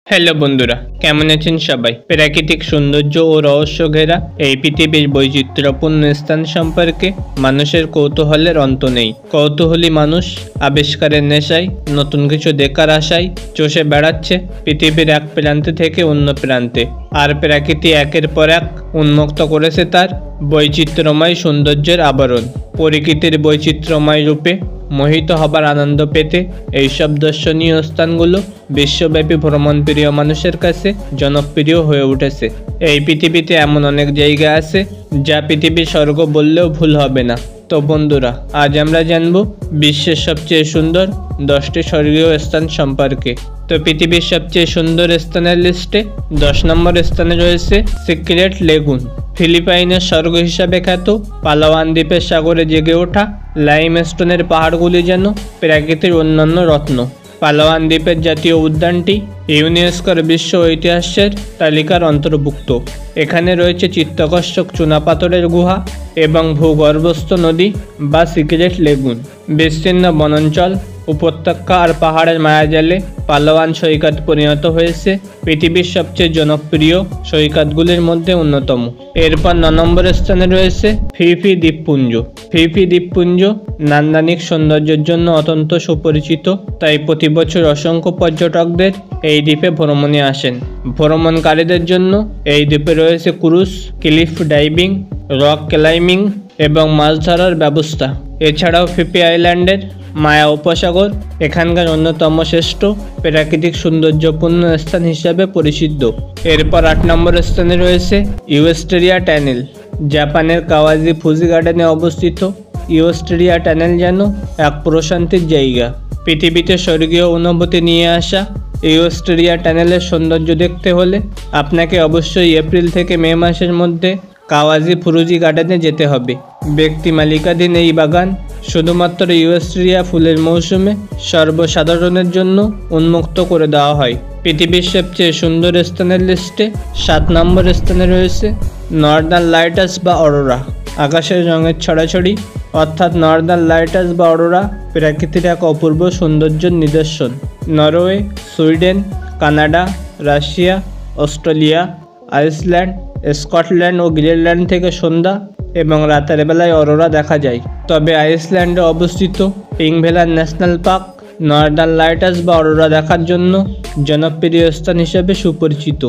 Hello বন্ধুরা, কেমন আছেন সবাই? প্রাকৃতিক সৌন্দর্য ও রহস্য ঘেরা এই পৃথিবীর বৈচিত্র্যপূর্ণ স্থান সম্পর্কে মানুষের কৌতূহলের অন্ত নেই। কৌতূহলী মানুষ আবিষ্কারের নেশায়, নতুন কিছু দেখার আশায় চষে বেড়াচ্ছে পৃথিবীর এক প্রান্তে থেকে অন্য প্রান্তে। আর প্রকৃতি একের পর এক উন্মুক্ত করেছে তার বৈচিত্র্যময় সৌন্দর্যের আবরণ। প্রকৃতির বৈচিত্র্যময় রূপে মোহিত হবার আনন্দ পেতে এইসব দর্শনীয় স্থানগুলো বিশ্বব্যাপী ভ্রমণপ্রিয় মানুষের কাছে জনপ্রিয় হয়ে উঠেছে। এই পৃথিবীতে এমন অনেক জায়গা আছে যা পৃথিবীর স্বর্গ বললেও ভুল হবে না। তো বন্ধুরা, আজ আমরা জানব বিশ্বের সবচেয়ে সুন্দর 10টি স্বর্গীয় স্থান সম্পর্কে। তো পৃথিবীর সবচেয়ে সুন্দর স্থানের লিস্টে 10 নম্বর স্থানে রয়েছে সিক্রেট লেগুন। ফিলিপাইনের স্বর্গ হিসাবে খ্যাত পালাওয়ান দ্বীপের সাগরে জেগে ওঠা লাইমস্টোনের পাহাড়গুলি যেন প্রকৃতির অন্যান্য রত্ন। পালাওয়ান দ্বীপের জাতীয় উদ্যানটি ইউনেস্কোর বিশ্ব ঐতিহ্যের তালিকার অন্তর্ভুক্ত। এখানে রয়েছে চিত্তাকর্ষক চুনাপাথরের গুহা এবং ভূগর্ভস্থ নদী বা সিক্রেট লেগুন। বিস্তীর্ণ বনাঞ্চল, উপত্যকা আর পাহাড়ের মায়াজালে পালাওয়ান সৈকত পরিণত হয়েছে পৃথিবীর সবচেয়ে জনপ্রিয় সৈকতগুলির মধ্যে অন্যতম। এরপর 9 নম্বর স্থানে রয়েছে ফিফি দ্বীপপুঞ্জ। ফিফি দ্বীপপুঞ্জ নান্দনিক সৌন্দর্যের জন্য অত্যন্ত সুপরিচিত, তাই প্রতি বছর অসংখ্য পর্যটকদের এই দ্বীপে ভ্রমণে আসেন। ভ্রমণকারীদের জন্য এই দ্বীপে রয়েছে cruise, cliff diving, rock climbing এবং মাছ ধরার ব্যবস্থা। এছাড়াও ফিফি আইল্যান্ডের মায়া উপসাগর এখানকার অন্যতম শ্রেষ্ঠ প্রাকৃতিক সৌন্দর্যপূর্ণ স্থান হিসাবে পরিচিত। এরপর 8 নম্বর স্থানে রয়েছে ইউস্টেরিয়া টানেল। জাপানের কাওয়াজি ফুজি গার্ডেনে অবস্থিত ইউস্টেরিয়া টানেল যেন এক প্রশান্তির জায়গা। পৃথিবীতে স্বর্গীয় অনুভূতি নিয়ে আসা ইউস্টেরিয়া টানেলের সৌন্দর্য দেখতে হলে আপনাকে অবশ্যই এপ্রিল থেকে মে মাসের মধ্যে কাওয়াজি ফুরুজি গার্ডেনে যেতে হবে। ব্যক্তি মালিকাধীন এই বাগান শুধুমাত্র ইউস্টেরিয়া ফুলের মৌসুমে সর্বসাধারণের জন্য উন্মুক্ত করে দেওয়া হয়। পৃথিবীর সবচেয়ে সুন্দর স্থানের লিস্টে 7 নম্বর স্থানে রয়েছে নর্দার্ন লাইটস বা অরোরা। আকাশের রঙের ছড়াছড়ি অর্থাৎ নর্দার্ন লাইটস বা অরোরা প্রকৃতির এক অপূর্ব সৌন্দর্যের নিদর্শন। Norway, Sweden, Canada, Russia, Australia, Iceland, Scotland ও গ্রিনল্যান্ড থেকে সন্ধ্যা এবং রাতের বেলায় অরোরা দেখা যায়। তবে আইসল্যান্ডে অবস্থিত পিংভেলার ন্যাশনাল পার্ক নর্দার্ন লাইটস বা অরোরা দেখার জন্য জনপ্রিয় স্থান হিসেবে সুপরিচিত।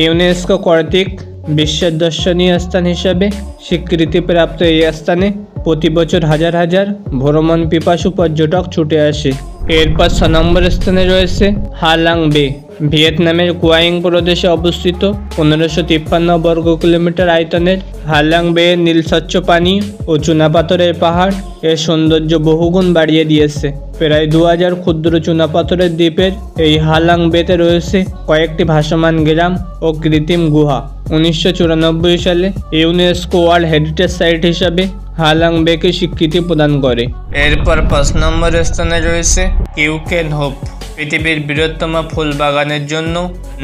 ইউনেস্কো কর্তৃক বিশ্বের দর্শনীয় স্থান হিসেবে স্বীকৃতিপ্রাপ্ত এই স্থানে প্রতি বছর হাজার হাজার ভ্রমণ পিপাসু পর্যটক ছুটে আসে। এরপর 6 নম্বর স্থানে রয়েছে হালাং বে। ভিয়েতনামের কুয়াইং প্রদেশে অবস্থিত 1553 বর্গ কিলোমিটার আয়তনের হালাং বে নীল স্বচ্ছ পানি ও চুনাপাথরের পাহাড় এর সৌন্দর্য বহুগুণ বাড়িয়ে দিয়েছে। প্রায় 2000 ক্ষুদ্র চুনাপাথরের দ্বীপের এই হালাং বেতে রয়েছে কয়েকটি ভাসমান গ্রাম ও কৃত্রিম গুহা। 1994 সালে ইউনেস্কো ওয়ার্ল্ড হেরিটেজ সাইট হিসাবে হালাং বেকে স্বীকৃতি প্রদান করে। এরপর 5 নম্বর স্থানে রয়েছে কিউকেন হোপ। পৃথিবীর বৃহত্তম ফুল বাগানের জন্য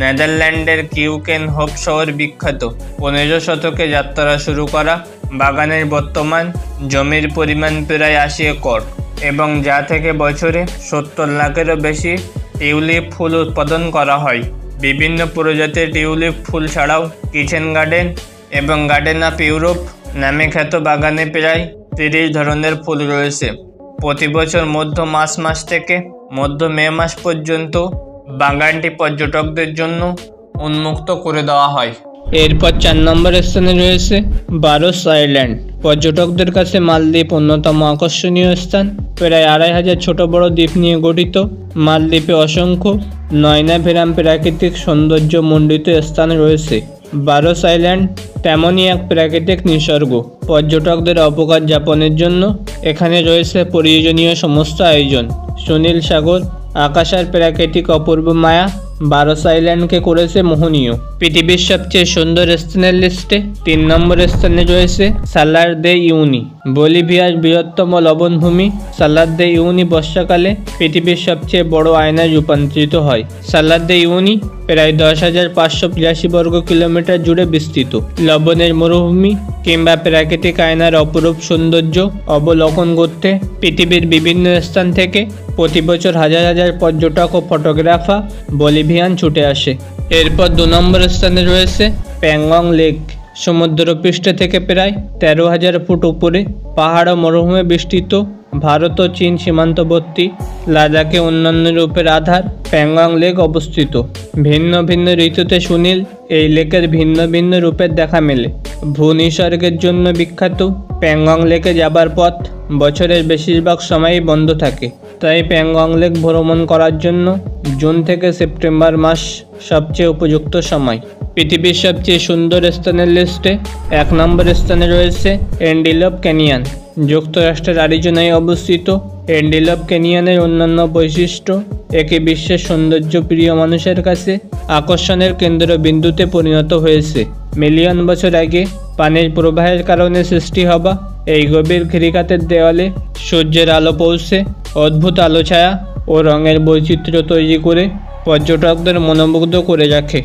নেদারল্যান্ডের কিউকেন হোপ শহর বিখ্যাত। 15 শতকে যাত্রা শুরু করা বাগানের বর্তমান জমির পরিমাণ প্রায় 80 একর এবং যা থেকে বছরে 70 লাখেরও বেশি টিউলিপ ফুল উৎপাদন করা হয়। বিভিন্ন প্রজাতির টিউলিপ ফুল ছাড়াও কিচেন গার্ডেন এবং গার্ডেন অফ ইউরোপ নামে খ্যাত বাগানে প্রায় 30 ধরনের ফুল রয়েছে। প্রতি বছর মধ্য মার্চ মাস থেকে মধ্য মে মাস পর্যন্ত বাগানটি পর্যটকদের জন্য উন্মুক্ত করে দেওয়া হয়। এরপর 4 নম্বর স্থানে রয়েছে বারোস আইল্যান্ড। পর্যটকদের কাছে মালদ্বীপ অন্যতম আকর্ষণীয় স্থান। প্রায় 2500 ছোট বড় দ্বীপ নিয়ে গঠিত মালদ্বীপে অসংখ্য নয়নাভিরাম প্রাকৃতিক সৌন্দর্য মণ্ডিত স্থান রয়েছে। বারোস আইল্যান্ড তেমনই এক প্রাকৃতিক নিসর্গ। পর্যটকদের অবকাশ যাপনের জন্য এখানে রয়েছে প্রয়োজনীয় সমস্ত আয়োজন। সুনীল সাগর, আকাশের প্রাকৃতিক অপূর্ব মায়া বারোস আইল্যান্ডকে করেছে মোহনীয়। পৃথিবীর সবচেয়ে সুন্দর স্থানের লিস্টে 3 নম্বর স্থানে রয়েছে সালার দে উইনি। বলিভিয়ার বৃহত্তম লবণভূমি সালার দে উইনি বর্ষাকালে পৃথিবীর সবচেয়ে বড় আয়নায় রূপান্তরিত হয়। সালার দে উইনি প্রায় 10,582 বর্গ কিলোমিটার জুড়ে বিস্তৃত। লবণের মরুভূমি কিংবা প্রাকৃতিক আয়নার অপরূপ সৌন্দর্য অবলোকন করতে পৃথিবীর বিভিন্ন স্থান থেকে প্রতি বছর হাজার হাজার পর্যটক ও ফটোগ্রাফার বলিভিয়ান ছুটে আসে। এরপর 2 নম্বর স্থানে রয়েছে প্যাংগং লেক। সমুদ্রপৃষ্ঠ থেকে প্রায় 13,000 ফুট উপরে, পাহাড় ও মরুভূমি বেষ্টিত, ভারত ও চীন সীমান্তবর্তী লাদাখে অন্যান্য রূপের আধার প্যাংগং লেক অবস্থিত। ভিন্ন ভিন্ন ঋতুতে সুনীল এই লেকের ভিন্ন ভিন্ন রূপের দেখা মেলে। ভূনিসর্গের জন্য বিখ্যাত প্যাংগং লেকে যাবার পথ বছরের বেশিরভাগ সময়ই বন্ধ থাকে, তাই প্যাংগং লেক ভ্রমণ করার জন্য জুন থেকে সেপ্টেম্বর মাস সবচেয়ে উপযুক্ত সময়। পৃথিবীর সবচেয়ে সুন্দর স্থানের লিস্টে 1 নম্বর স্থানে রয়েছে এন্টিলোপ ক্যানিয়ন। যুক্তরাষ্ট্রের অ্যারিজোনায় অবস্থিত এন্টিলোপ ক্যানিয়নের অন্যান্য বৈশিষ্ট্য একে বিশ্বের সৌন্দর্য প্রিয় মানুষের কাছে আকর্ষণের কেন্দ্রবিন্দুতে পরিণত হয়েছে। মিলিয়ন বছর আগে পানির প্রবাহের কারণে সৃষ্টি হওয়া এই গভীর খিরিখাতের দেওয়ালে সূর্যের আলো পৌঁছে অদ্ভুত আলো ছায়া ও রঙের বৈচিত্র্য তৈরি করে পর্যটকদের মনোমুগ্ধ করে রাখে।